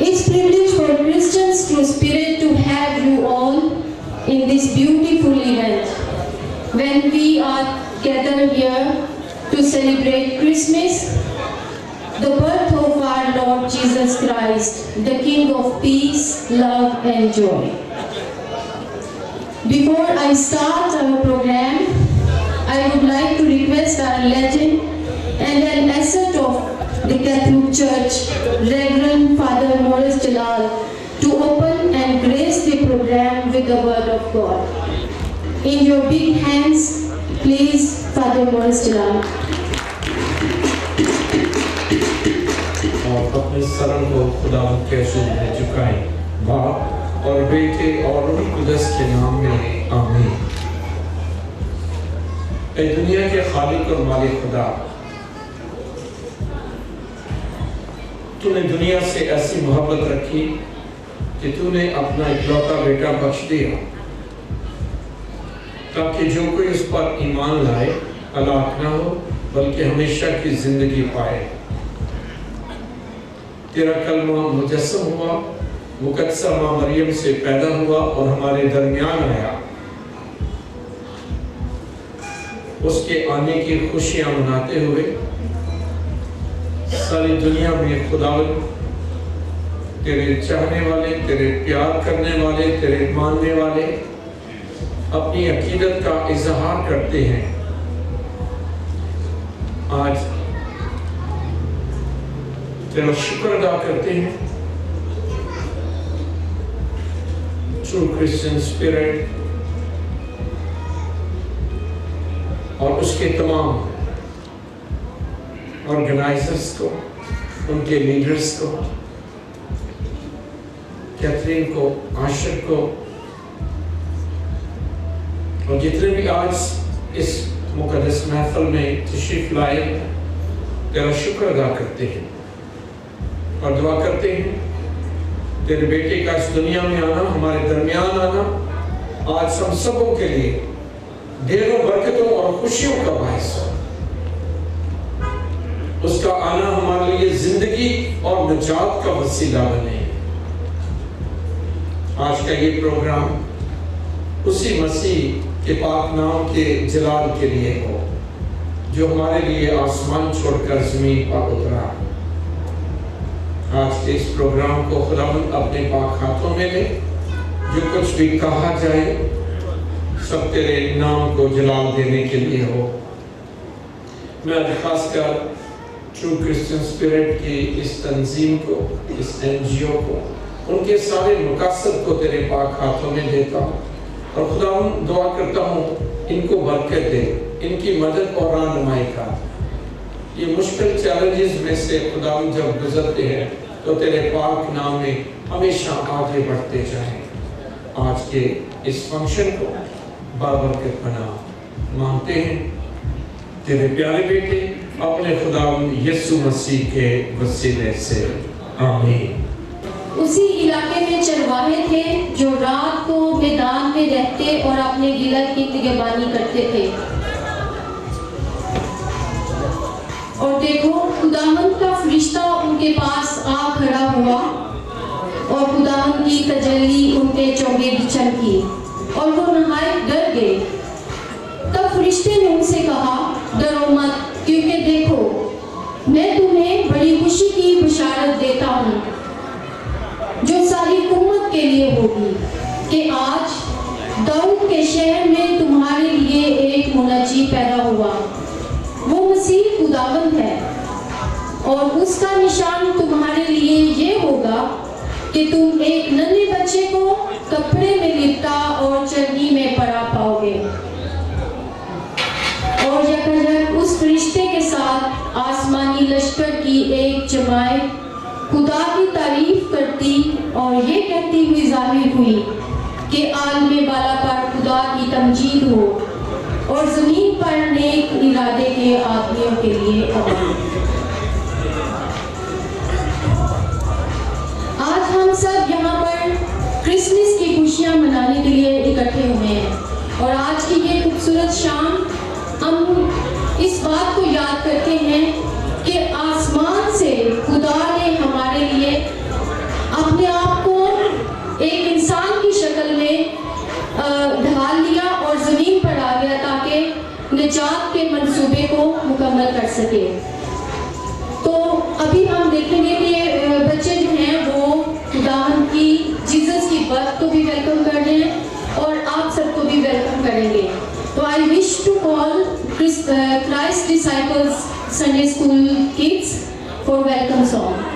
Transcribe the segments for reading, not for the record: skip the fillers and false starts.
It's privilege for Christians to Spirit to have you all in this beautiful event. When we are gathered here to celebrate Christmas, the birth of our Lord Jesus Christ, the King of peace, love and joy. Before I start our program, I would like to request our legend and an asset of the Catholic Church, Reverend Father Maurice Jalal, to open and grace the program with the Word of God. In your big hands, please, Father Maurice Jalal. और अपने सरल को खुदा के हुजूर में झुकाएं, बाप और बेटे और रूह कुदस के नाम में आमीन। ऐ दुनिया के खालिक और मालिक खुदा, तूने दुनिया से ऐसी मोहब्बत रखी कि तूने अपना इकलौता बेटा बख्श दिया ताकि जो कोई उस पर ईमान लाए हलाक ना हो बल्कि हमेशा की जिंदगी पाए। तेरा कलमा मुजस्सम हुआ, मुकद्दसा माँ मरियम से पैदा हुआ और हमारे दरमियान आया। उसके आने की खुशियां मनाते हुए सारी दुनिया में खुदावंद तेरे चाहने वाले, तेरे प्यार करने वाले, तेरे मानने वाले अपनी अकीदत का इजहार करते हैं। आज तेरा शुक्र अदा करते हैं। True Christian Spirit और उसके तमाम ऑर्गेनाइजर्स को, उनके लीडर्स को, कैथरीन को, आशिक को और जितने भी आज इस मुकद्दस महफिल में तशरीफ लाए, तेरा शुक्र अदा करते हैं और दुआ करते हैं तेरे बेटे का इस दुनिया में आना, हमारे दरमियान आना, आज हम सबों के लिए ढेरों बरकतों और खुशियों का बायस हो। उसका आना हमारे लिए जिंदगी और निजात का वसीला बने। आज का ये प्रोग्राम उसी मसीह के पाक नाम के जलाल के लिए हो जो हमारे लिए आसमान छोड़कर जमीन पर उतरा। आज के इस प्रोग्राम को खुदावंद अपने पाक हाथों में ले। जो कुछ भी कहा जाए सब तेरे नाम को जलाल देने के लिए हो। मैं खासकर ट्रू क्रिश्चियन स्पिरिट की इस तंजीम को, इस एनजीओ को, उनके सारे मकसद को तेरे पाक हाथों में देता हूँ और खुदावंद दुआ करता हूँ इनको बरकत दे, इनकी मदद और रहनुमाई का। ये मुश्किल चैलेंजेस में से खुदावंद जब गुजरते हैं तो तेरे पाक नाम में हमेशा आगे बढ़ते जाएं। आज के इस फंक्शन को बाबरकत बना मांगते हैं तेरे प्यारे बेटे अपने खुदावंद यीशु मसीह के वसीले से, आमीन। उसी इलाके में चरवाहे थे जो रात को मैदान में रहते और अपने गिलहद की निगहबानी करते थे। और देखो खुदावंद का फरिश्ता उनके पास आ खड़ा हुआ और खुदावंद की तजल्ली उनके चौगे चमकी और वो नहायत डर गए। तब फरिश्ते ने उनसे कहा, डरो मत, क्योंकि देखो मैं तुम्हें बड़ी खुशी की बशारत देता हूँ जो सारी उम्मत के लिए होगी कि आज दाऊद के शहर में तुम्हारे लिए एक मुनज्जी पैदा हुआ। वो मसीह खुदावंद है और उसका निशान तुम्हारे लिए ये होगा कि तुम एक नन्हे बच्चे को कपड़े में लिपटा और चरनी में पड़ा पाओगे। और यकजक उस फरिश्ते के साथ आसमानी लश्कर की एक जमात खुदा की तारीफ करती और ये कहती हुई जाहिर हुई कि आलमे बाला पर खुदा की तमजीद हो और जमीन पर नेक इरादे के आदमियों के लिए अमान। आज हम सब यहाँ पर क्रिसमस की खुशियाँ मनाने के लिए इकट्ठे हुए हैं और आज की ये खूबसूरत शाम हम इस बात को याद करते हैं कि आसमान से खुदा ने हमारे लिए مکمل کر سکے. تو ابھی ہم دیکھیں گے کہ بچے جو ہیں وہ خداوند کی جیزس کی برتھ کو بھی ویلکم کر رہے ہیں اور آپ سب کو بھی ویلکم کریں گے. تو I wish to call Christ disciples Sunday school kids for welcome song.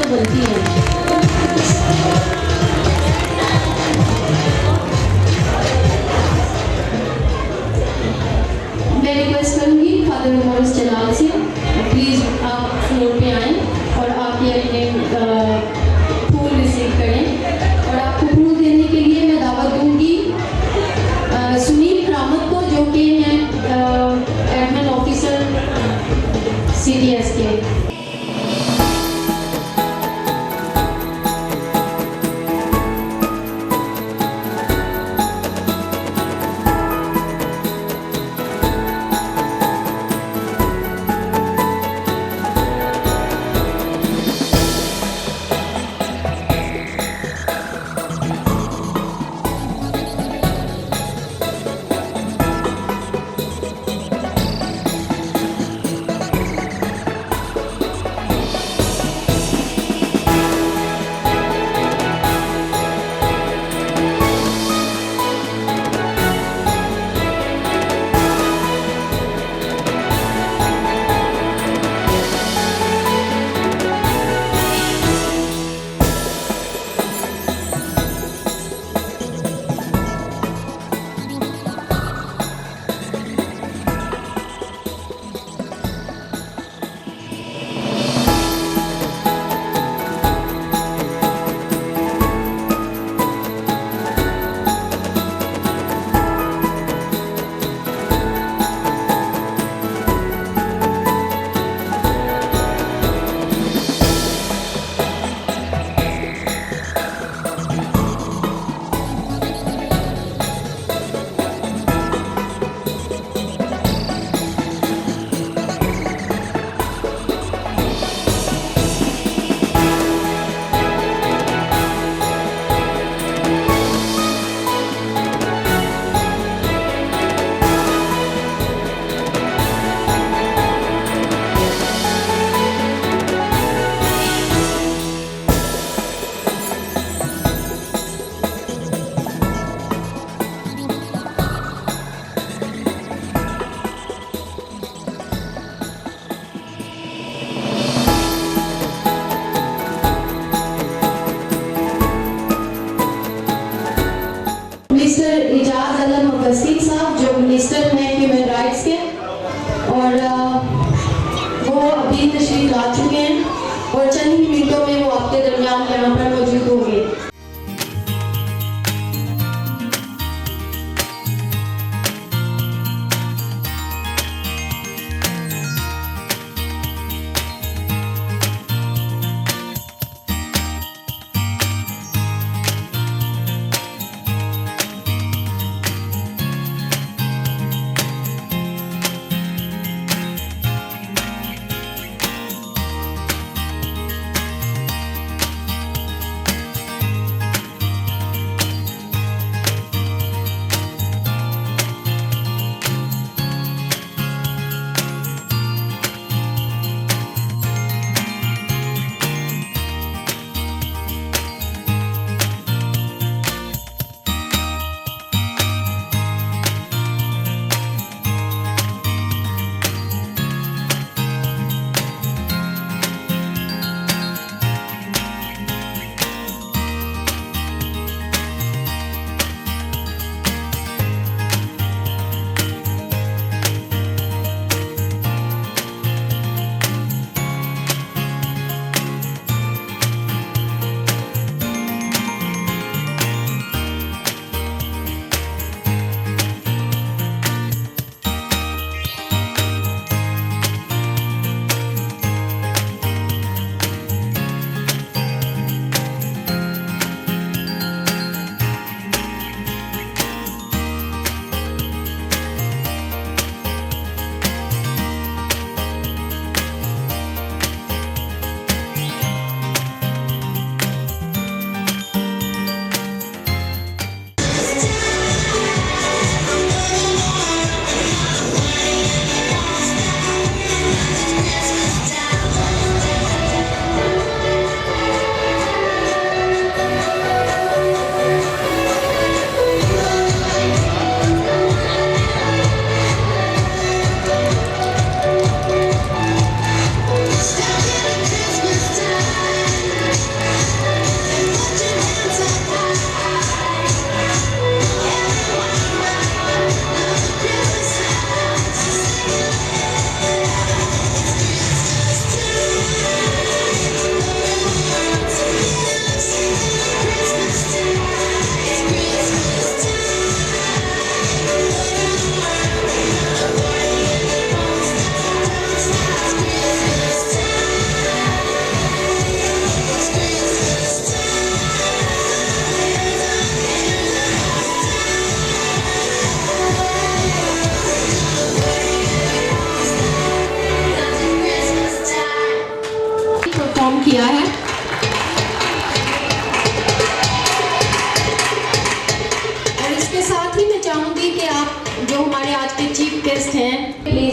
जो बनती हैं। मैं रिक्वेस्ट करूंगी फादर मोरिस जलाल से, प्लीज आप फ्लोर पे आएं और आके अपने फूल रिसीव करें। और आपको फूल देने के लिए मैं दावत दूंगी सुनील रामत को, जो कि हैं एडमिन ऑफिसर CDS के। साहब जो मिनिस्टर हैं ह्यूमन राइट्स के, और वो अभी तशरीफ ला चुके हैं और चंद ही मिनटों में वो आपके दरमियान यहाँ पर मौजूद होंगे।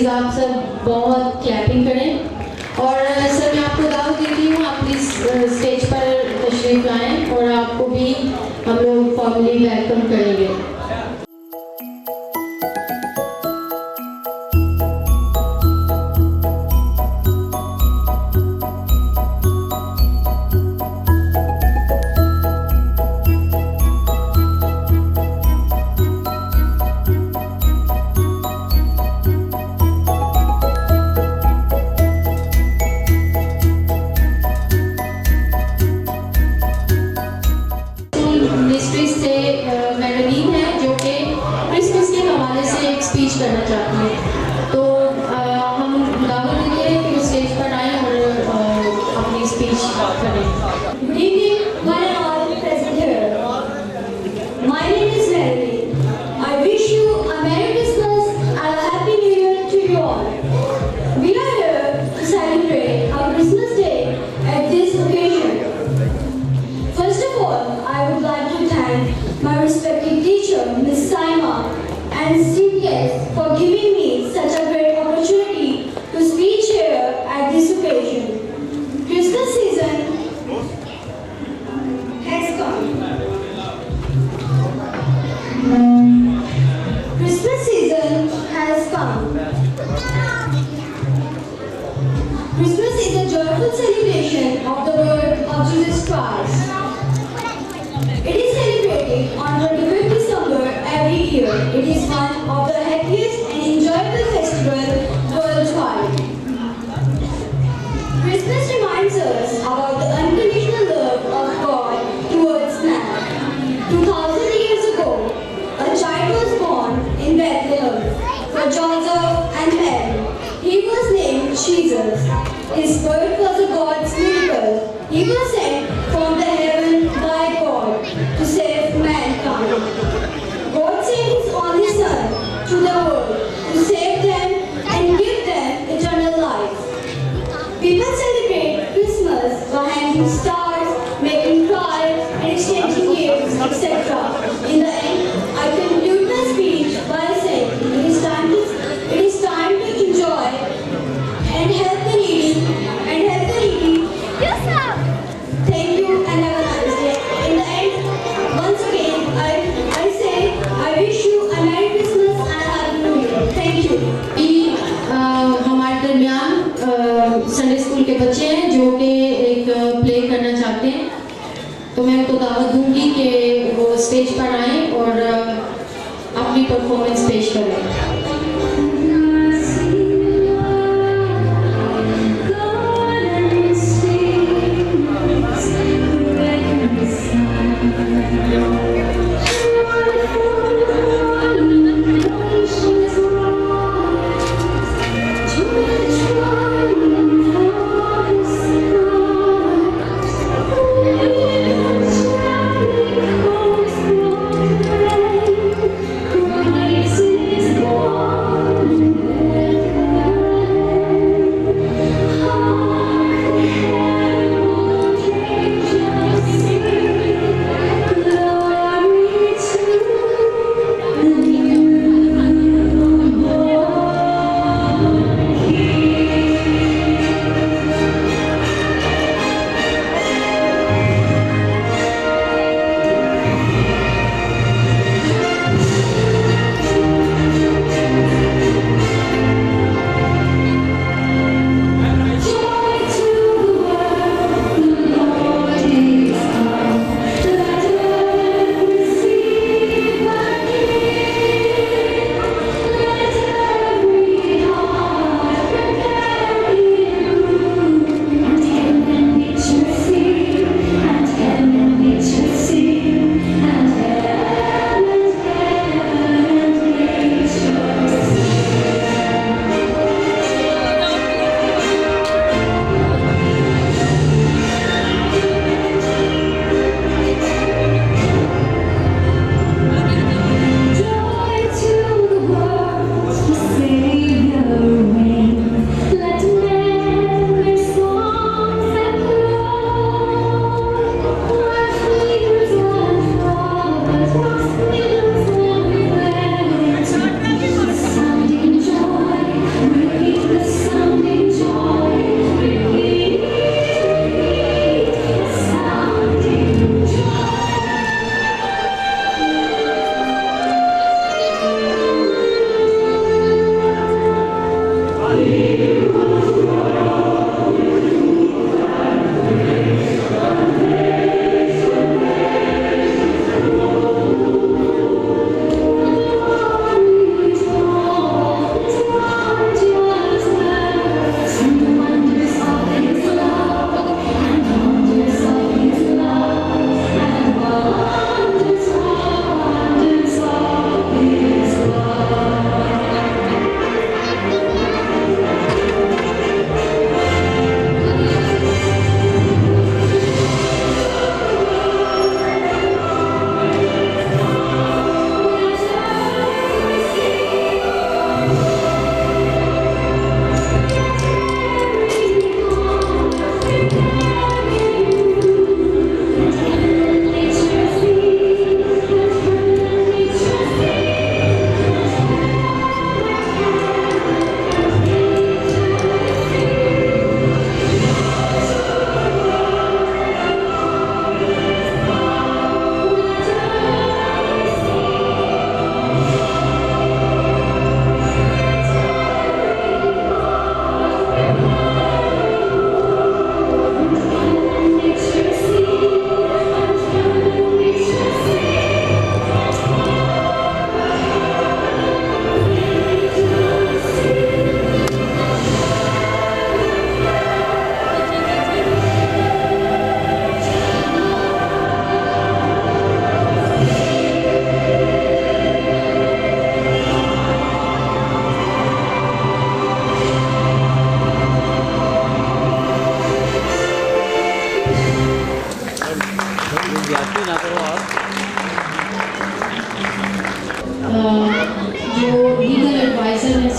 प्लीज़ आप सब बहुत क्लैपिंग करें। और सर मैं आपको दावत देती हूँ, आप प्लीज़ स्टेज पर तशरीफ लाएं और आपको भी हम लोग फॉर्मली वेलकम करेंगे। मिनिस्ट्री से मैडलीन है जो कि क्रिसमस के हवाले से एक स्पीच करना चाहती है, तो हम दावत देते हैं कि वो स्टेज पर आएँ और अपनी स्पीच करें। Good evening, one and all present here. My name is Madeline. I wish you a Merry Christmas and a Happy New Year to you all. We are here to celebrate our Christmas Day at this occasion. First of all, I would like to thank my respected teacher, Ms. Saima, and CPS for giving me such a great opportunity to speak here at this occasion. Christmas season has come. Christmas season has come. Christmas is a joyful celebration of the birth of Jesus Christ. It is celebrated on 25th December every year. It is one of the happiest and enjoyable festivals worldwide. Christmas reminds us about the unconditional love of God towards man. 2000 years ago, a child was born in Bethlehem for Joseph and Mary. He was named Jesus. His birth was a God's miracle. He was sent from the heaven by God to save mankind. God sent His only Son to the world to save them and give them eternal life. People celebrate Christmas by hanging stars, making cards, and exchanging gifts, etc. In the end, I conclude my speech by saying it is time to enjoy and help the needy. Thank you and have a nice day. In the end, once again, I say I wish you a Merry Christmas and a Happy New Year. Thank you. हमारे दरमियान Sunday school के बच्चे हैं जो कि एक play करना चाहते हैं, तो मैं उनको दावत दूंगी कि वो स्टेज पर आएँ और अपनी परफॉर्मेंस पेश करें। This is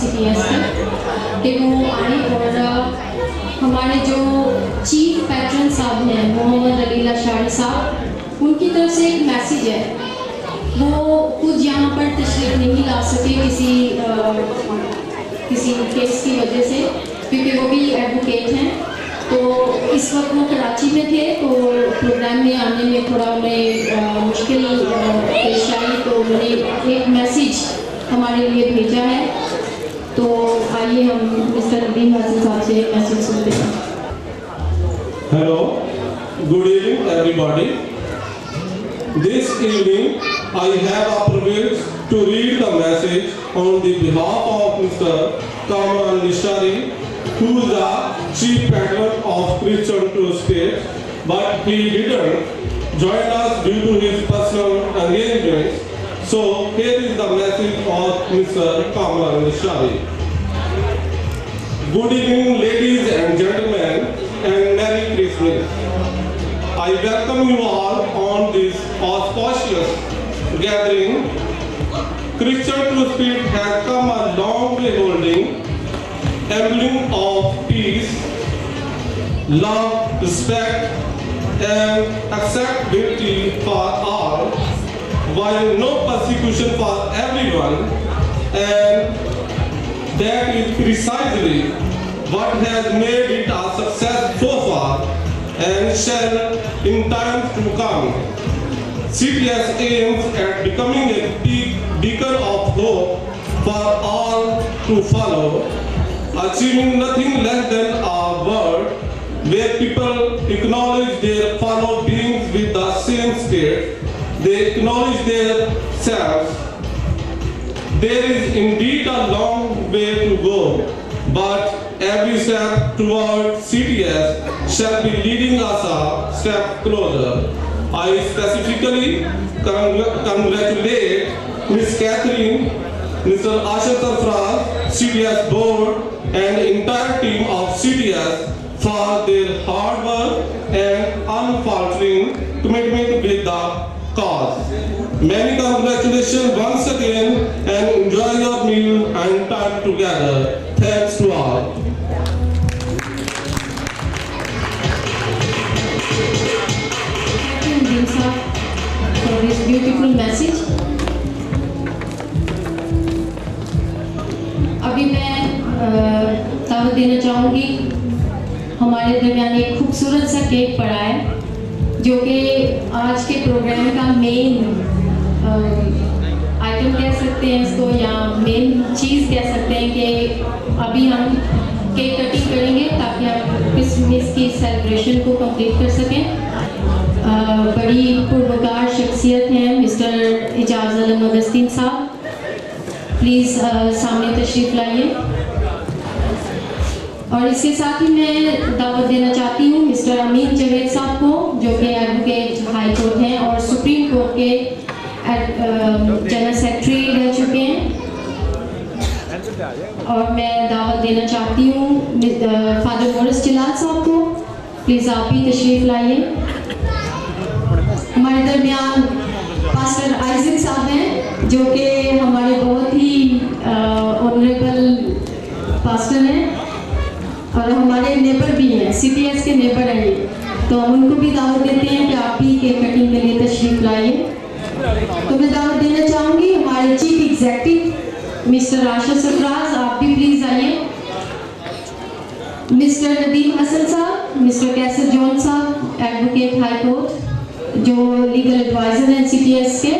CPS के कि वो आए और हमारे जो चीफ पैट्रन साहब हैं मोहम्मद अली लाशारी साहब, उनकी तरफ से एक मैसेज है। वो खुद यहाँ पर तशरीफ नहीं ला सके किसी केस की वजह से, क्योंकि वो भी एडवोकेट हैं। तो इस वक्त वो कराची में थे, तो प्रोग्राम में आने में थोड़ा उन्हें मुश्किल पेश आई, तो उन्होंने एक मैसेज हमारे लिए भेजा है। तो आइए हम मिस्टर नदीम हसन साहब से एक मैसेज सुनते हैं। Hello, good evening everybody. This evening I have a privilege to read the message on the behalf of Mr. Kamran Nishari, who is the Chief Patron of Christian True State, but he didn't join us due to his personal engagements. So here is the message of Mr. Kamran Nishari. Good evening, ladies and gentlemen, and Merry Christmas. I welcome you all on this auspicious gathering. Christian True Spirit has come a long way holding emblem of peace, love, respect, and acceptability for all, while no persecution for everyone, and that is precisely what has made it a success so far and shall in times to come. CPS aims at becoming a beacon of hope for all to follow, achieving nothing less than a world where people acknowledge their fellow beings with the same state, they acknowledge their selves. There is indeed a long way to go, but every step toward CTS shall be leading us a step closer. I specifically congratulate Ms. Catherine, Mr. Asha Sarfraz, CTS board, and the entire team of CTS for their hard work and unfaltering commitment with the cause. Many congratulations once again, and enjoy your meal and time together. Thanks to all. Thank you, Ndeem Saab, for this beautiful message. अभी मैं दावत देना चाहूँगी। हमारे दरमियान एक खूबसूरत सा केक पड़ा है, जो कि आज के प्रोग्राम का मेन आइटम कह सकते हैं इसको, या मेन चीज़ कह सकते हैं कि अभी हम केक कटिंग करेंगे ताकि हम क्रिसमस की सेलिब्रेशन को कंप्लीट कर सकें। बड़ी पुरवकार शख्सियत हैं मिस्टर इजाज़ आलम अगस्तीन साहब, प्लीज़ सामने तशरीफ़ लाइए। और इसके साथ ही मैं दावत देना चाहती हूँ मिस्टर अमीन जवेद साहब को, जो कि एडवोकेट हाई कोर्ट हैं और सुप्रीम कोर्ट के जनरल सेक्रेटरी रह चुके हैं। और मैं दावत देना चाहती हूँ फादर मोरिस जलाल साहब को, प्लीज़ आप भी तशरीफ़ लाइए। हमारे दरमियान पास्टर आइजक साहब हैं, जो कि हमारे बहुत ही ऑनरेबल पास्टर हैं और हमारे नेबर भी हैं, CPS के नेबर हैं ये, तो हम उनको भी दावत देते हैं कि आप भी केक कटिंग के लिए तशरीफ़ लाइए। तो मैं दावत देना चाहूँगी हमारे चीफ एग्जीक्यूटिव मिस्टर आशा सरफराज, आप भी प्लीज़ आइए। मिस्टर नदीम हसन साहब, मिस्टर कैसर जॉन साहब, एडवोकेट हाई कोर्ट, जो लीगल एडवाइज़र हैं CPS के।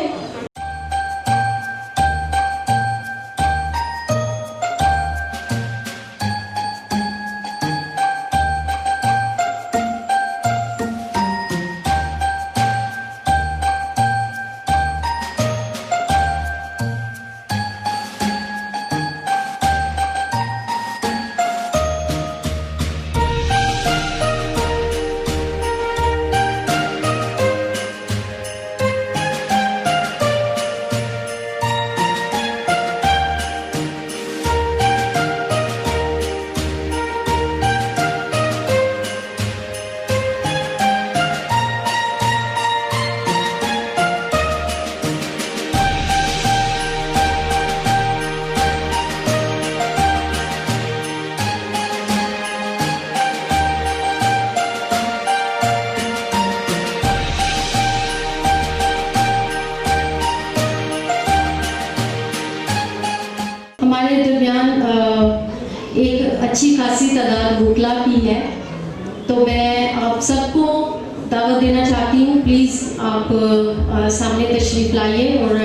अच्छी खासी तादाद बुकला की है, तो मैं आप सबको दावत देना चाहती हूँ, प्लीज़ आप सामने तशरीफ़ लाइए और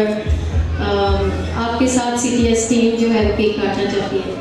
आपके साथ CTS टीम जो है वो केक काटना चाहती है।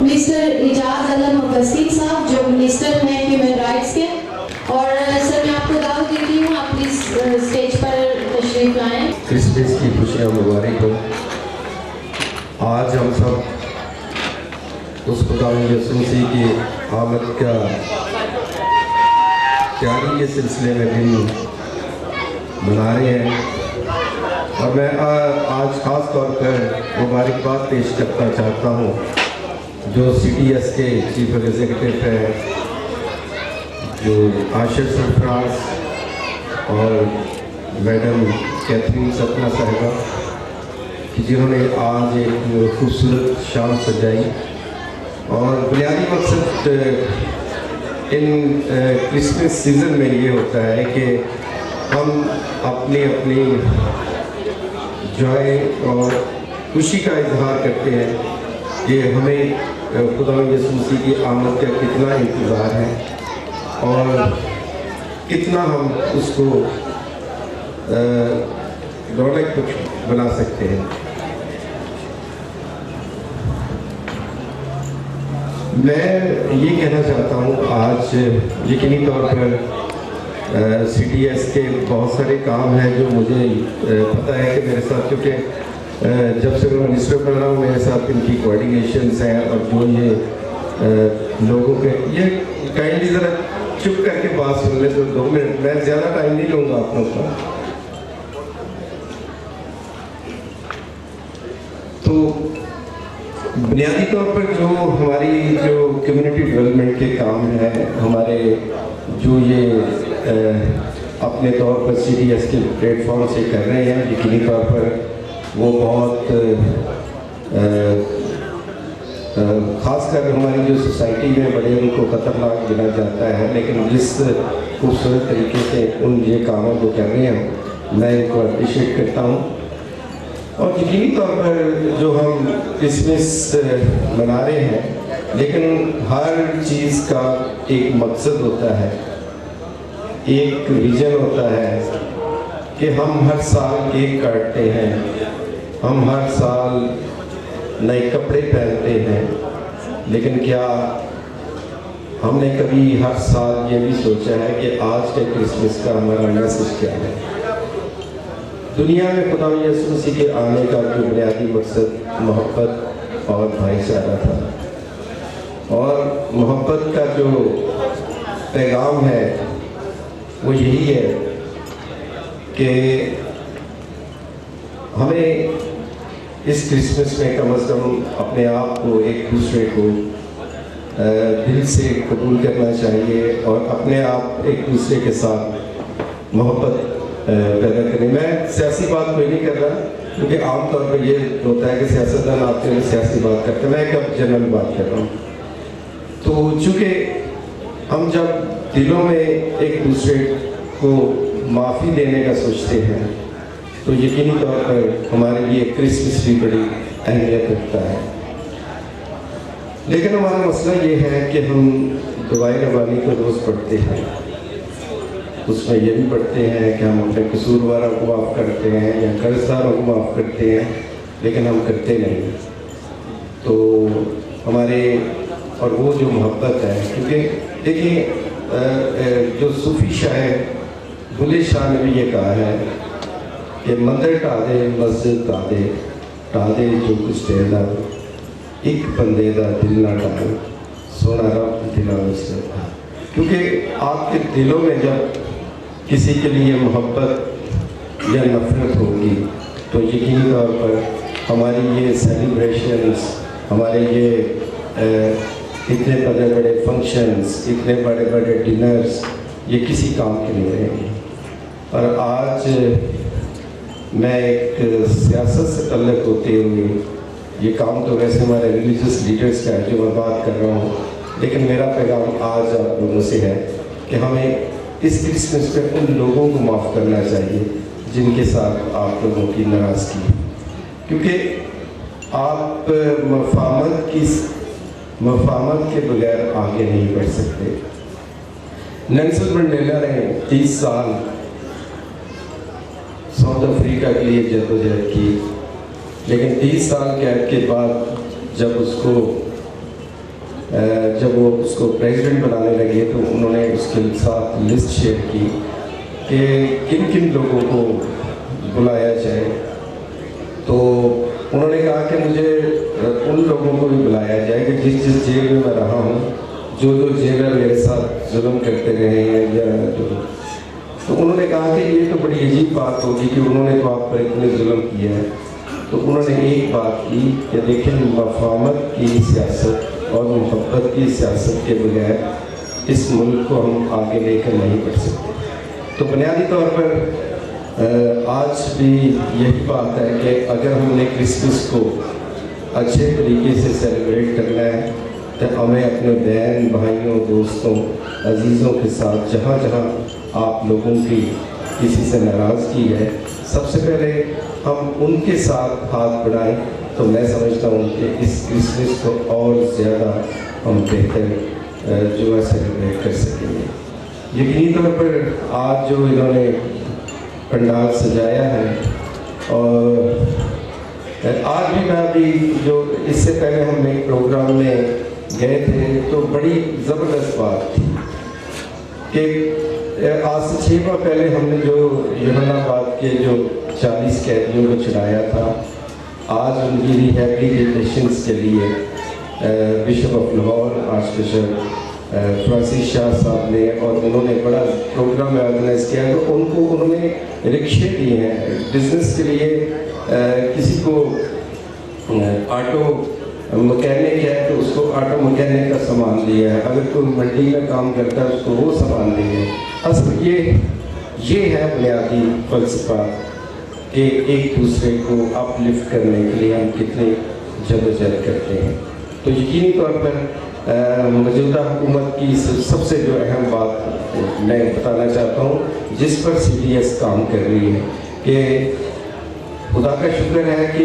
मिस्टर इजाज अलम अब्बासी साहब जो मिनिस्टर हैं ह्यूमन राइट्स के, और सर मैं आपको दावत देती हूँ, आप प्लीज स्टेज पर तशरीफ लाएं। क्रिसमस की खुशियाँ मुबारक हो। आज हम सब उस खुदा यसू मसीह की आमद का तैयारी के सिलसिले में दिन मना रहे हैं, और मैं आज ख़ास तौर पर मुबारकबाद पेश करना चाहता हूँ जो CTS के चीफ एग्जीक्यूटिव हैं, जो आशिर सरफराज और मैडम कैथरीन सतना साहिबा, कि जिन्होंने आज एक खूबसूरत शाम सजाई। और बुनियादी मकसद इन क्रिसमस सीज़न में ये होता है कि हम अपनी अपनी जॉय और खुशी का इजहार करते हैं कि हमें खुदा यसू मसीह की आमद का कितना इंतज़ार है और कितना हम उसको रौनक बना सकते हैं। मैं ये कहना चाहता हूँ, आज यकीनी तौर पर CTS के बहुत सारे काम हैं जो मुझे पता है कि मेरे साथ, क्योंकि जब से मैं मिनिस्टर बन रहा हूँ मेरे साथ इनकी कोऑर्डिनेशंस हैं, और जो ये लोगों के ये काइंडली ज़रा चुप करके बात सुन ले तो 2 मिनट, मैं ज़्यादा टाइम नहीं लूँगा आप लोगों का। तो बुनियादी तौर पर जो हमारी जो कम्युनिटी डेवलपमेंट के काम हैं, हमारे जो ये अपने तौर पर CTS के प्लेटफॉर्म से कर रहे हैं, यकीनी तौर पर वो बहुत ख़ासकर हमारी जो सोसाइटी में बड़े उनको ख़तरनाक गिना जाता है, लेकिन जिस खूबसूरत तरीके से उन ये कामों को कर रहे हैं मैं इनको अप्रिशिएट करता हूँ। और यकीनी तौर पर जो हम क्रिसमस मना रहे हैं, लेकिन हर चीज़ का एक मकसद होता है, एक विजन होता है कि हम हर साल केक काटते हैं, हम हर साल नए कपड़े पहनते हैं, लेकिन क्या हमने कभी हर साल ये भी सोचा है कि आज के क्रिसमस का हमारा मैसेज क्या है? दुनिया में खुदा यसू मसीह के आने का जो बुनियादी मकसद मोहब्बत और भाईचारा था, और मोहब्बत का जो पैगाम है वो यही है कि हमें इस क्रिसमस में कम से कम अपने आप को एक दूसरे को दिल से कबूल करना चाहिए और अपने आप एक दूसरे के साथ मोहब्बत पैदा करें। मैं सियासी बात कोई नहीं कर रहा, क्योंकि आमतौर पर ये होता है कि सियासतदान आपके लिए सियासी बात करते हैं, मैं एक जनरल बात कर रहा हूँ। तो चूँकि हम जब दिलों में एक दूसरे को माफ़ी देने का सोचते हैं, तो यकीनी तौर पर हमारे लिए क्रिसमस भी बड़ी अहमियत रखता है। लेकिन हमारा मसला ये है कि हम दुआए रबानी को रोज़ पढ़ते हैं, उसमें ये भी पढ़ते हैं कि हम अपने कसूरवारों को माफ़ करते हैं या कर्जदारों को माफ़ करते हैं, लेकिन हम करते नहीं। तो हमारे और वो जो मोहब्बत है, क्योंकि देखिए جو صوفی شاعر بلے شاہ نے بھی یہ کہا ہے کہ مندر ٹا دے مسجد ٹا دے جو کچھ ٹہلا ایک بندے دا دل نہ ٹالے سونا رب دلا سے. کیونکہ آپ کے دلوں میں جب کسی کے لیے محبت یا نفرت ہوگی تو یقینی طور پر ہماری یہ سیلیبریشنز، ہمارے یہ اتنے بڑے بڑے فنکشنز، اتنے بڑے بڑے ڈنرز یہ کسی کام کے نہیں رہیں گے. اور آج میں ایک سیاست سے تعلق ہوتے ہوئے، یہ کام تو ویسے ہمارے ریلیجیس لیڈرز کا ہے جو میں بات کر رہا ہوں، لیکن میرا پیغام آج آپ لوگوں سے ہے کہ ہمیں اس کرسمس پہ ان لوگوں کو معاف کرنا چاہیے جن کے ساتھ آپ لوگوں کی ناراضگی ہے. کیونکہ آپ مفاہمت کے بغیر آگے نہیں بڑھ سکتے. نیلسن منڈیلا نے 30 سال ساؤتھ افریقہ کے لیے جدوجہد کی، لیکن 30 سال قید کے بعد جب وہ اس کو پریزیڈنٹ بنانے لگے تو انہوں نے اس کے ساتھ لسٹ شیئر کی کہ کن کن لوگوں کو بلایا جائے. تو انہوں نے کہا کہ مجھے ان لوگوں کو بھی بلایا جائے کہ جس جیل میں رہا ہوں، جو جیلر میرے ساتھ ظلم کرتے رہے ہیں یا جو. تو انہوں نے کہا کہ یہ تو بڑی عجیب بات ہوگی کہ انہوں نے تو آپ پر اتنے ظلم کیا ہے. تو انہوں نے ایک بات کی کہ دیکھیں مفاہمت کی سیاست اور محبت کی سیاست کے بغیر اس ملک کو ہم آگے لے کر نہیں بڑھ سکتے. تو بنیادی طور پر آج بھی یہی بات ہے کہ اگر ہم نے کرسمس کو اچھے طریقے سے سیلیبریٹ کرنا ہے تو ہمیں اپنے بہن بھائیوں دوستوں عزیزوں کے ساتھ جہاں جہاں آپ لوگوں کی کسی سے ناراضگی ہے، سب سے پہلے ہم ان کے ساتھ ہاتھ بڑھائیں. تو میں سمجھتا ہوں کہ اس کرسمس کو اور زیادہ ہم بہتر جو ہے سیلیبریٹ کر سکیں گے. یقینی طور پر آج جو انہوں نے پنڈال سجایا ہے، اور آج بھی میں ابھی جو اس سے پہلے ہم ایک پروگرام میں گئے تھے تو بڑی زبردست بات تھی کہ آج سے 6 ماہ پہلے ہم نے جو یوحنا آباد کے جو 40 قیدیوں کو چھڑایا تھا، آج ان کی ریہیبلیٹیشنس کے لیے bishop of Lahore archbishop Francis Shah صاحب نے اور انہوں نے بڑا پروگرام آرگنائز کیا. تو ان کو انہوں نے رکشے دیے ہیں بزنس کے لیے. کسی کو آٹو مکینک ہے تو اس کو آٹو مکینک کا سامان دیا ہے، اگر کوئی منڈی میں کام کرتا ہے اس کو وہ سامان دیا ہے. اصل یہ ہے بنیادی فلسفہ کہ ایک دوسرے کو اپ لفٹ کرنے کے لیے ہم کتنے جدوجہد کرتے ہیں. تو یقینی طور پر موجودہ حکومت کی سب سے جو اہم بات میں بتانا چاہتا ہوں جس پر CDS کام کر رہی ہے کہ خدا کا شکر ہے کہ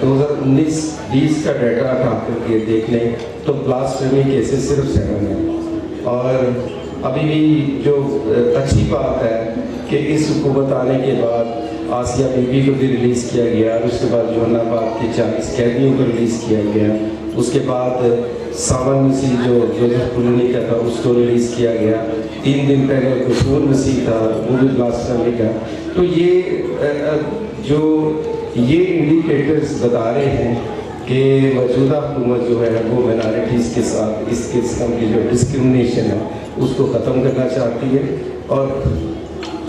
2019-20 کا ڈیٹا اٹھا کر کے دیکھ لیں تو بلاسفیمی کیسز صرف 7 ہیں. اور ابھی بھی جو اچھی بات ہے کہ اس حکومت آنے کے بعد آسیہ بی بی کو بھی ریلیز کیا گیا، اور اس کے بعد یوحنا آباد کے 40 قیدیوں کو ریلیز کیا گیا. اس کے بعد ساون مسیح جو جوزف کلونی کا تھا اس کو ریلیز کیا گیا. 3 دن پہلے کشور مسیح تھا وہ بھی بلاسفیمی کا. تو یہ انڈیکیٹرز بتا رہے ہیں کہ موجودہ حکومت جو ہے وہ مائنارٹیز کے ساتھ اس قسم کی جو ڈسکرمنیشن ہے اس کو ختم کرنا چاہتی ہے. اور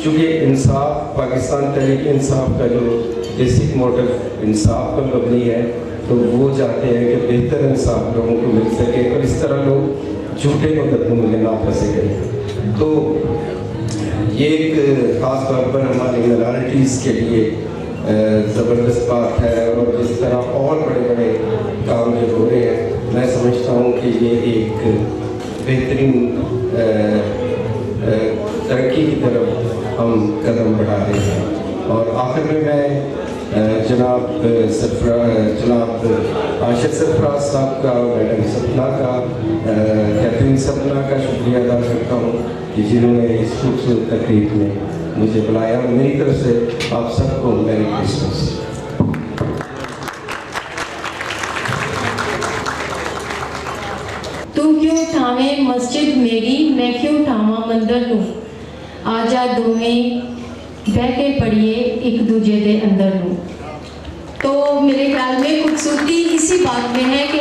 چونکہ انصاف، پاکستان تحریک انصاف کا جو بیسک موٹو انصاف پر مبنی ہے تو وہ چاہتے ہیں کہ بہتر انصاف لوگوں کو مل سکے اور اس طرح لوگ جھوٹے مقدموں میں نہ پھنسے گئے. تو یہ ایک خاص طور پر ہماری مائنارٹیز کے لیے زبردست بات ہے. اور جس طرح اور بڑے بڑے کام جو ہو رہے ہیں میں سمجھتا ہوں کہ یہ ایک بہترین ترقی کی طرف ہم قدم بڑھا رہے ہیں. اور آخر میں جناب عاشق سرفراز صاحب کا، میڈم سپنا کا، کیترین سپنا کا شکریہ ادا کرتا ہوں کہ جنہوں نے اس خوبصورت تقریب میں مجھے بلایا. میری طرف سے آپ سب کو میری کرسمس. تو کیوں ਉਠਾਵੇਂ ਮਸਜਿਦ ਮੇਰੀ ਮੈਂ ਕਿਉਂ ਉਠਾਵਾਂ ਮੰਦਰ ਨੂੰ ਆ ਜਾ ਦੋਵੇਂ ਬਹਿ ਕੇ ਪੜੀਏ एक दूजे के अंदर ਨੂੰ। तो मेरे ख्याल में खूबसूरती इसी बात में है कि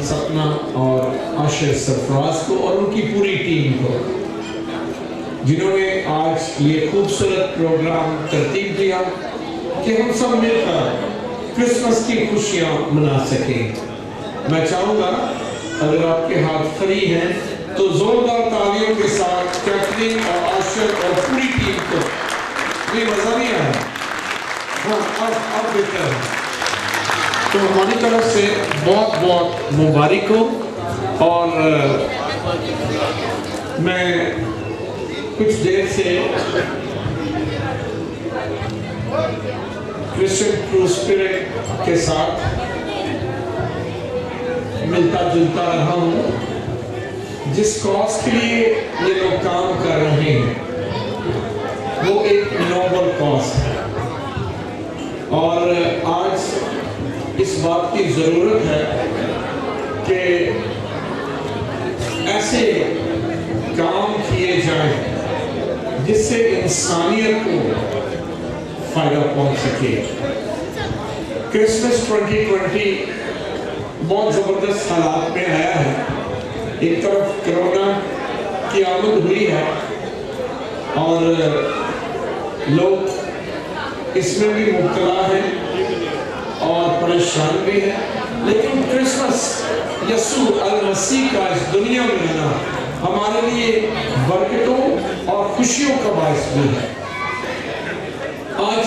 सपना और आशिर सरफराज को और उनकी पूरी टीम को, जिन्होंने आज ये खूबसूरत प्रोग्राम तरतीब दिया कि हम सब मिलकर क्रिसमस की खुशियां मना सकें। मैं चाहूँगा अगर आपके हाथ फ्री हैं तो जोरदार तालियों के साथ कैथरीन और आशिर और पूरी टीम को, ये मजा नहीं आया? हाँ, अब बेहतर है। तो हमारी तरफ से बहुत बहुत मुबारक हो। और मैं कुछ देर से क्रिश्चियन ट्रू स्पिरिट के साथ मिलता जुलता रहा हूँ। जिस कॉज के लिए ये लोग काम कर रहे हैं वो एक नोबल कॉज है, और आज इस बात की ज़रूरत है कि ऐसे काम किए जाएं जिससे इंसानियत को फायदा पहुंच सके। क्रिसमस 2020 बहुत ज़बरदस्त हालात में आया है। एक तरफ कोरोना की आमद हुई है और लोग इसमें भी मुब्तला हैं और परेशान भी हैं, लेकिन क्रिसमस यसू अल मसीह का इस दुनिया में आना हमारे लिए बरकतों और खुशियों का बायस भी है। आज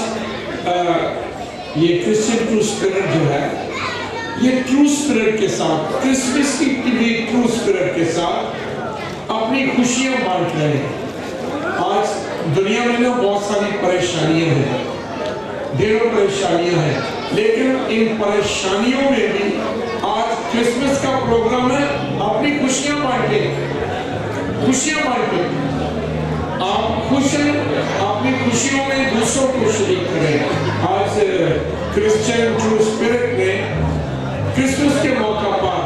ये क्रिश्चियन ट्रू स्पिरिट जो है, ये ट्रू स्पिरिट के साथ, क्रिसमस की भी ट्रू स्पिरिट के साथ अपनी खुशियां बांट रहे हैं। आज दुनिया में ना बहुत सारी परेशानियां हैं, ढेरों परेशानियां हैं, लेकिन इन परेशानियों में भी आज क्रिसमस का प्रोग्राम है अपनी खुशियां बांटे, खुशियां बांटे। आप खुश हैं, अपनी खुशियों में दूसरों को शरीक करें। आज क्रिश्चियन ट्रू स्पिरिट ने क्रिसमस के मौका पर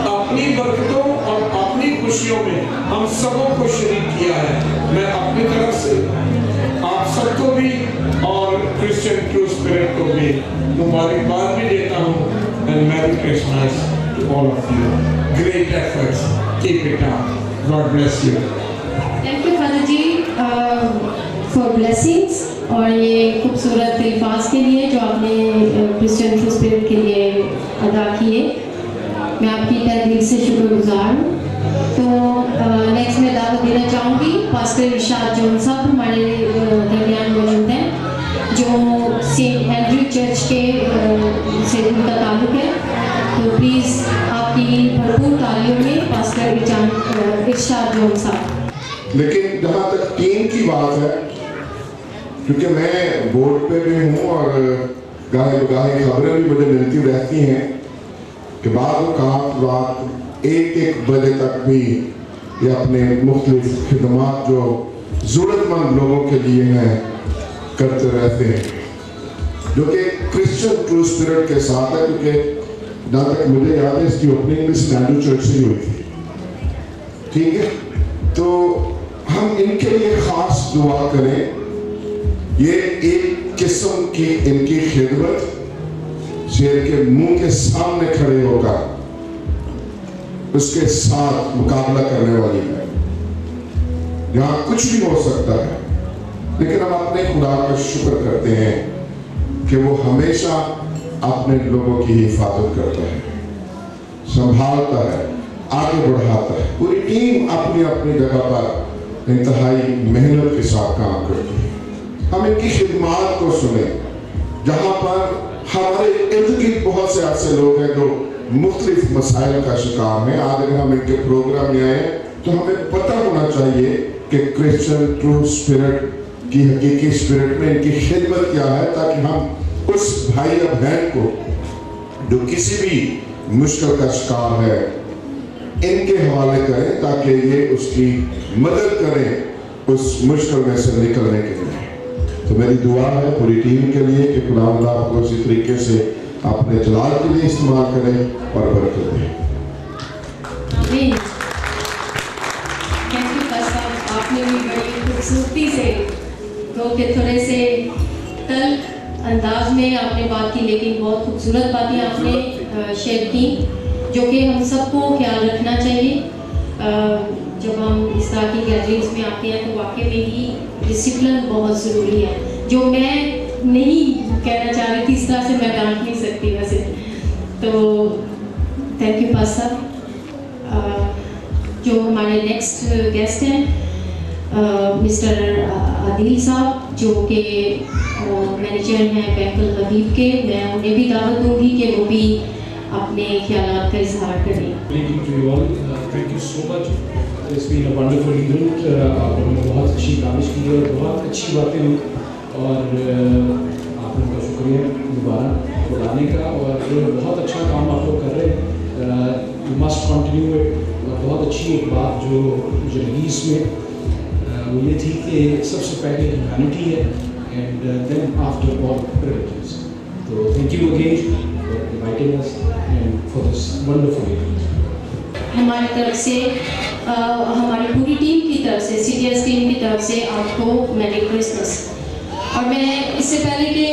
अपनी बरकतों और अपनी खुशियों में हम सबों को शरीक किया है। मैं अपनी तरफ से आप सबको भी और क्रिश्चियन ट्रू स्पिरिट को भी मुबारकबाद भी देता हूँ। And merry Christmas to all of you. Great efforts, keep it up, God bless you. Thank you father ji for blessings और ये खूबसूरत अल्फाज के लिए जो आपने क्रिश्चियन ट्रू स्पिरिट के लिए अदा किए। मैं आपकी तहे दिल से शुक्रगुजार हूँ। तो नेक्स्ट मैं दावत देना चाहूँगी पास्टर इरशाद जोन साहब हमारे दरमियान मौजूद हैं, जो सेंट एंड्रयू चर्च के से उनका ताल्लुक है। तो प्लीज़ आपकी भरपूर तालियों में पास्टर इरशाद जोन साहब। लेकिन जहाँ तक टीम की बात है, क्योंकि मैं बोर्ड पे भी हूँ और गाहे बगाहे खबरें भी मुझे मिलती रहती हैं कि रात 1-1 बजे तक भी ये अपने मुख्तलिफ खिदमात जो ज़रूरतमंद लोगों के लिए हैं करते रहते हैं, जो कि क्रिश्चियन ट्रू स्पिरिट के साथ है। क्योंकि जहाँ तक मुझे याद है इसकी ओपनिंग भी सेंट एंड्रयू चर्च से हुई थी, ठीक है। तो हम इनके लिए खास दुआ करें। ये एक किस्म की इनकी खिदमत शेर के मुंह के सामने खड़े होकर उसके साथ मुकाबला करने वाली है। यहाँ कुछ भी हो सकता है, लेकिन हम अपने खुदा का शुक्र करते हैं कि वो हमेशा अपने लोगों की हिफाजत करता है, संभालता है, आगे बढ़ाता है। पूरी टीम अपनी अपनी जगह पर इंतहाई मेहनत के साथ काम करती है। हम इनकी खिदमात को सुने, जहाँ पर हमारे इर्द गिर्द बहुत से ऐसे लोग हैं जो मुख्तलिफ मसाइल का शिकार हैं। आज अगर हम इनके प्रोग्राम में आए तो हमें पता होना चाहिए कि क्रिश्चियन ट्रू स्पिरिट की हकीकी स्पिरिट में इनकी खिदमत क्या है, ताकि हम उस भाई या बहन को जो किसी भी मुश्किल का शिकार है इनके हवाले करें, ताकि ये उसकी मदद करें उस मुश्किल में से निकलने के लिए। तो मेरी दुआ है पूरी टीम के लिए कि खुदावंद आपको इसी तरीके से अपने जलाल के लिए इस्तेमाल करें और बरकत दें। आमीन। थैंक यू पास्टर, आपने भी बड़ी खूबसूरती से दो के थोड़े से तल्ख अंदाज में आपने बात की, लेकिन बहुत खूबसूरत बातें आपने शेयर की जो कि हम सबको ख्याल रखना चाहिए। जब हम इस तरह की गैदरिंग्स में आते हैं तो वाकई में ही डिसिप्लिन बहुत ज़रूरी है, जो मैं नहीं कहना चाह रही थी, इस तरह से मैं डांट नहीं सकती वैसे। तो थैंक यू पास्टर। जो हमारे नेक्स्ट गेस्ट हैं मिस्टर आदिल साहब, جو کہ مینیجر ہیں بینک الحبیب کے، میں انہیں بھی دعوت دوں گی کہ وہ بھی اپنے خیالات کا اظہار کریں. Greeting to you all. Thank you so much. It's been a wonderful event. آپ لوگوں نے بہت اچھی کاوش کی ہے، بہت اچھی باتیں ہوئی، اور آپ لوگوں کا شکریہ دوبارہ بلانے کا، اور بہت اچھا کام آپ لوگ کر رہے ہیں. You must continue it. بہت اچھی ایک بات جو مجھے لگی اس میں وہ یہ تھی کہ سب سے پہلے ہیومینٹی ہے، and then after all privileges. تو thank you again for inviting us and for this wonderful event. ہماری طرف سے ہماری پوری ٹیم کی طرف سے، سی ٹی ایس ٹیم کی طرف سے آپ کو میری کرسمس. اور میں اس سے پہلے کہ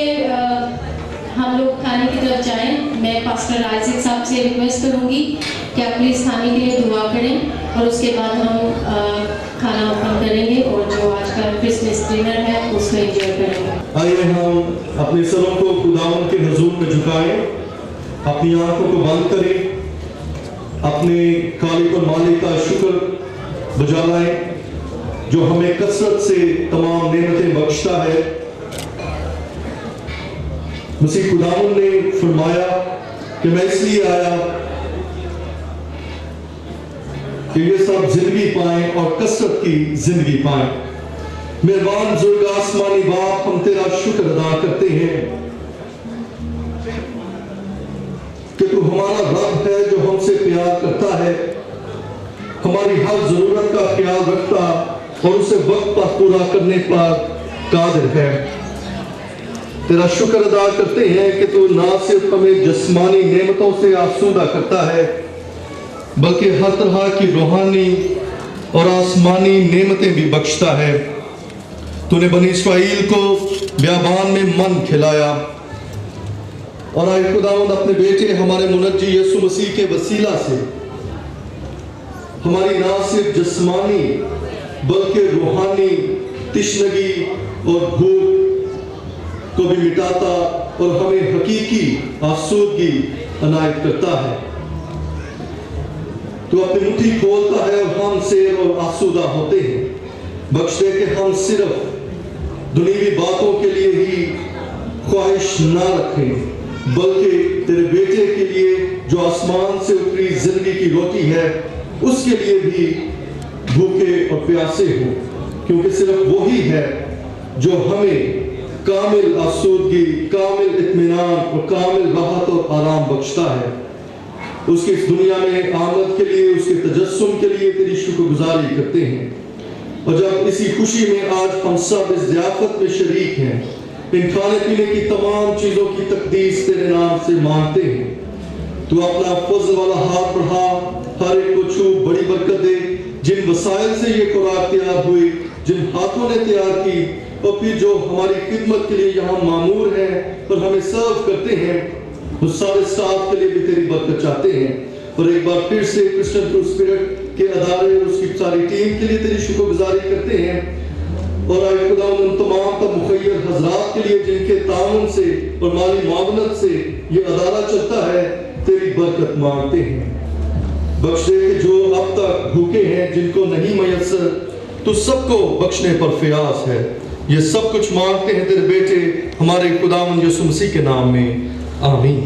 ہم لوگ کھانے کی طرف جائیں، میں پاسٹر آئزک صاحب سے ریکویسٹ کروں گی کہ آپ پلیز کھانے کے لیے دعا کریں، اور اس کے بعد ہم کھانا اوپن کریں گے اور جو آج کا کرسمس ڈنر ہے اس کو انجوائے کریں گے. آئیے ہم اپنے سروں کو خداوند کے حضور میں جھکائیں، اپنی آنکھوں کو بند کریں، اپنے خالق اور مالک کا شکر بجا لائیں جو ہمیں کثرت سے تمام نعمتیں بخشتا ہے. مسیح خداوند نے فرمایا کہ میں اس لیے آیا کہ یہ سب زندگی پائیں اور کثرت کی زندگی پائیں. مہربان بزرگ آسمانی باپ، ہم تیرا شکر ادا کرتے ہیں کہ تو ہمارا رب ہے جو ہم سے پیار کرتا ہے، ہماری ہر ضرورت کا خیال رکھتا اور اسے وقت پر پورا کرنے پر قادر ہے. تیرا شکر ادا کرتے ہیں کہ تو نہ صرف ہمیں جسمانی نعمتوں سے آسودہ کرتا ہے بلکہ ہر طرح کی روحانی اور آسمانی نعمتیں بھی بخشتا ہے. تو نے بنی اسرائیل کو بیابان میں من کھلایا، اور آئے خداوند اپنے بیٹے ہمارے منجی یسوع مسیح کے وسیلہ سے ہماری نہ صرف جسمانی بلکہ روحانی تشنگی اور بھوک کو بھی مٹاتا اور ہمیں حقیقی آسودگی عنایت کرتا ہے. تو اپنی مٹھی کھولتا ہے اور ہم سیر اور آسودہ ہوتے ہیں. بخش دے کہ ہم صرف دنیوی باتوں کے لیے ہی خواہش نہ رکھیں بلکہ تیرے بیٹے کے لیے جو آسمان سے اتری زندگی کی روٹی ہے اس کے لیے بھی بھوکے اور پیاسے ہوں، کیونکہ صرف وہی ہے جو ہمیں کامل آسودگی، کامل اطمینان اور کامل راحت اور آرام بخشتا ہے. اس کی اس دنیا میں آمد کے لیے، اس کے تجسم کے لیے تیری شکر گزاری کرتے ہیں. اور جب اسی خوشی میں آج ہم سب اس ضیافت میں شریک ہیں، ان کھانے پینے کی تمام چیزوں کی تقدیس تیرے نام سے مانگتے ہیں. تو اپنا فضل والا ہاتھ بڑھا، ہر ایک کو چھو، بڑی برکت دے. جن وسائل سے یہ خوراک تیار ہوئی، جن ہاتھوں نے تیار کی، اور پھر جو ہماری خدمت کے لیے یہاں مامور ہیں اور ہمیں سرو کرتے ہیں، اس سارے سٹاف کے لیے بھی تیری برکت چاہتے ہیں. اور ایک بار پھر سے کرسچن ٹرو اسپرٹ کے ادارے اور اس کی ساری ٹیم کے لیے تیری شکر گزاری کرتے ہیں. اور اے خدا ان تمام تر مخیر حضرات کے لیے جن کے تعاون سے اور مالی معاونت سے یہ ادارہ چلتا ہے، تیری برکت مانگتے ہیں. بخش دے کہ جو اب تک بھوکے ہیں، جن کو نہیں میسر، تو سب کو بخشنے پر فیاض ہے. یہ سب کچھ مانگتے ہیں تیرے بیٹے ہمارے خداوند یسوع مسیح کے نام میں، آمین.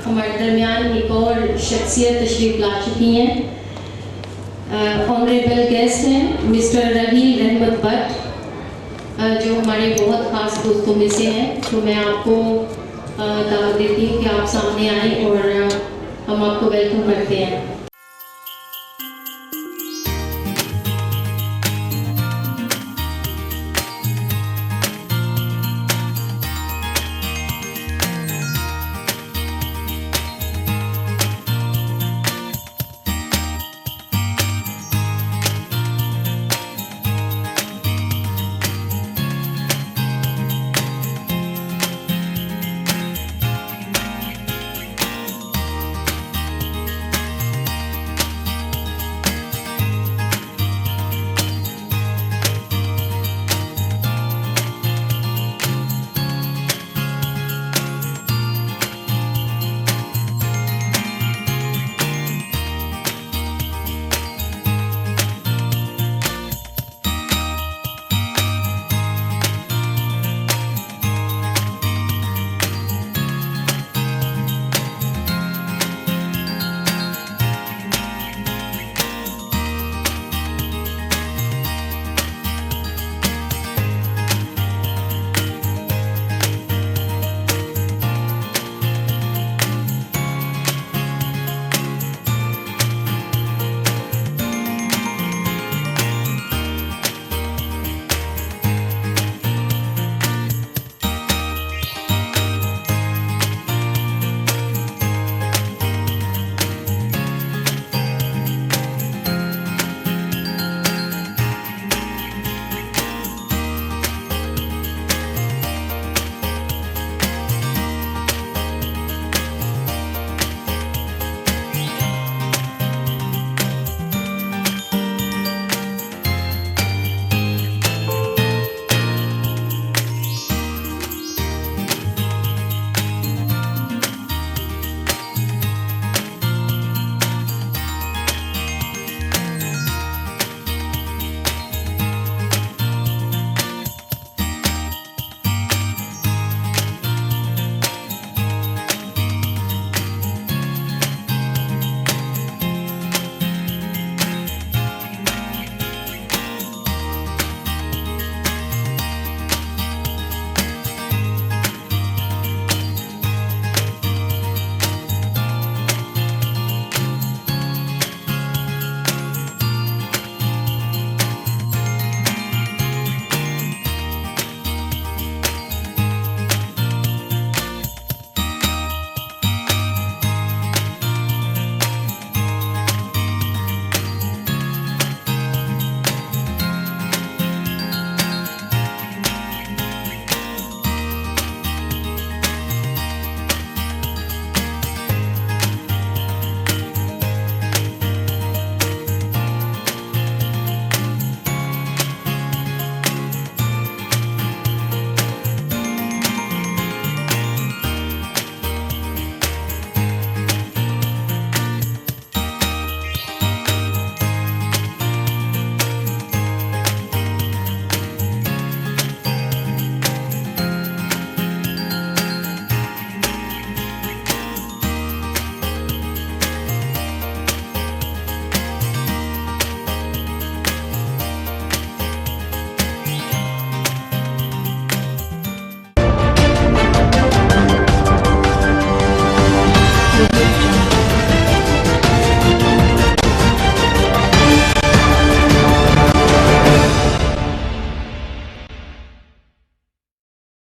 ہمارے درمیان ایک اور شخصیت تشریف لا چکی ہیں. آنریبل گیسٹ ہیں مسٹر رحیل رحمت بٹ، جو ہمارے بہت خاص دوستوں میں سے ہیں. تو میں آپ کو دعوت دیتی ہوں کہ آپ سامنے آئیں اور ہم آپ کو ویلکم کرتے ہیں.